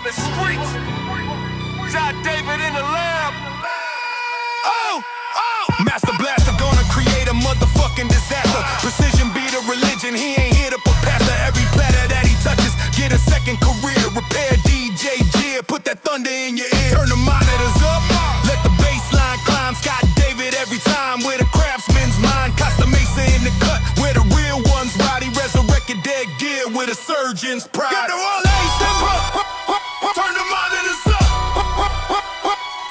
from the streets. John David in the lab. Master Blaster gonna create a motherfucking disaster. Precision be the religion, he ain't here to put pasta. Every platter that he touches, get a second career. Repair DJ Jib, put that thunder in your ear. Turn the monitors up, let the bass line climb. Scott David every time with a craftsman's mind. Costa Mesa in the cut, where the real ones ride. He resurrected dead gear with a surgeon's pride. Got the all ace, turn the monitors up.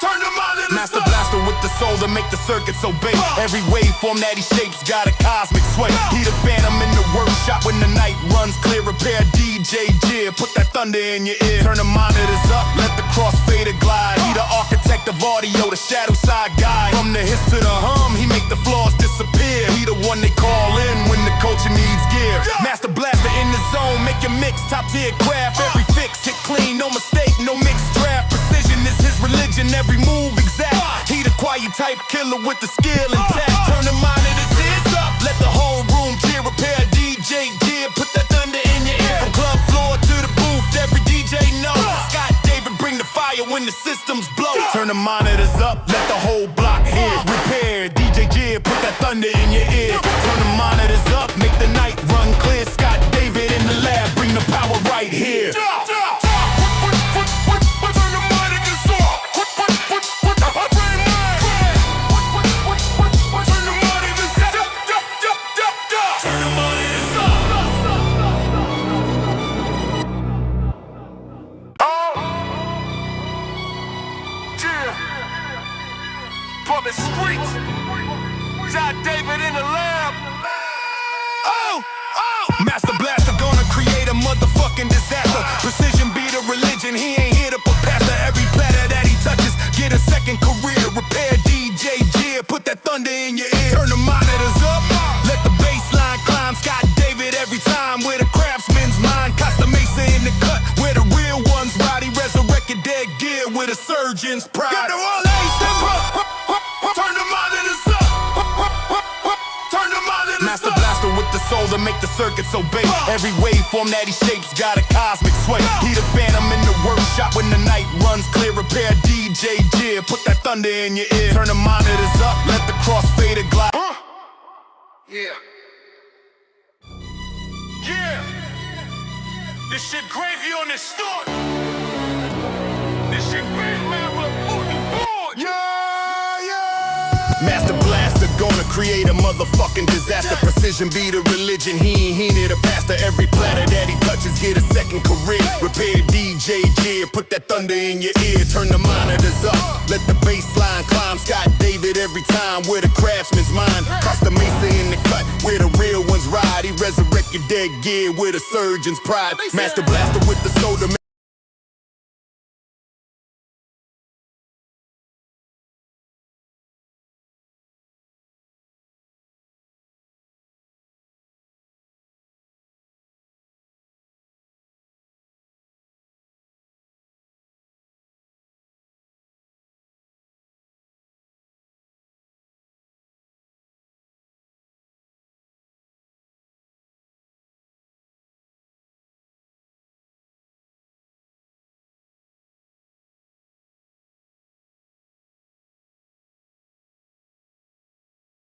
Turn the monitors up. Master Blaster with the soul to make the circuits obey. Every waveform that he shapes got a cosmic sway. He the phantom in the workshop when the night runs clear. Repair DJ Jib, put that thunder in your ear. Turn the monitors up, let the crossfader glide. He the architect of audio, the shadow side guy. From the hiss to the hum, he make the flaws disappear. He the one they call in when the culture needs gear. Master Blaster in the zone, make your mix, top tier craft. Every fix hit clean, no mistake, no mixed draft. Precision is his religion, every move exact. He the quiet type killer with the skill intact. Turn the monitors ears up, let the whole room cheer. Repair DJ Jib, put that thunder in your ear. From club floor to the booth, every DJ knows. Scott David bring the fire when the systems blow. Turn the monitors up, let the whole block hear. Repair DJ Jib, put that thunder in your ear. Turn the monitors up, make the night run clear. Scott David in the lab, bring the power right here. From the streets, John David in the lab. Master Blaster gonna create a motherfucking disaster. Precision be the religion, he ain't here to put pasta. Every platter that he touches, get a second career. Repair DJ Jib, put that thunder in your ear. Turn the monitors up, let the bass line climb. Scott David every time with a craftsman's mind. Costa Mesa in the cut, where the real ones ride. He resurrected dead gear with a surgeon's pride. Got the all ace, turn the monitors up. Turn the monitors up. Master Blaster with the soul to make the circuits obey. Every waveform that he shapes got a cosmic sway. He the phantom in the workshop when the night runs clear. Repair DJ Jib, put that thunder in your ear. Turn the monitors up, let the crossfader glide. Yeah. This shit gravy on this start. This shit gravy, man, we're moving forward. Master Blaster gonna create a motherfucking disaster. Precision be the religion, he ain't here to pastor. Every platter that he touches get a second career. Repair DJ Jib, put that thunder in your ear. Turn the monitors up, let the bass line climb. Scott David every time with a craftsman's mind. Costa Mesa in the cut, where the real ones ride. He resurrected dead gear with a surgeon's pride. Master Blaster with the soul to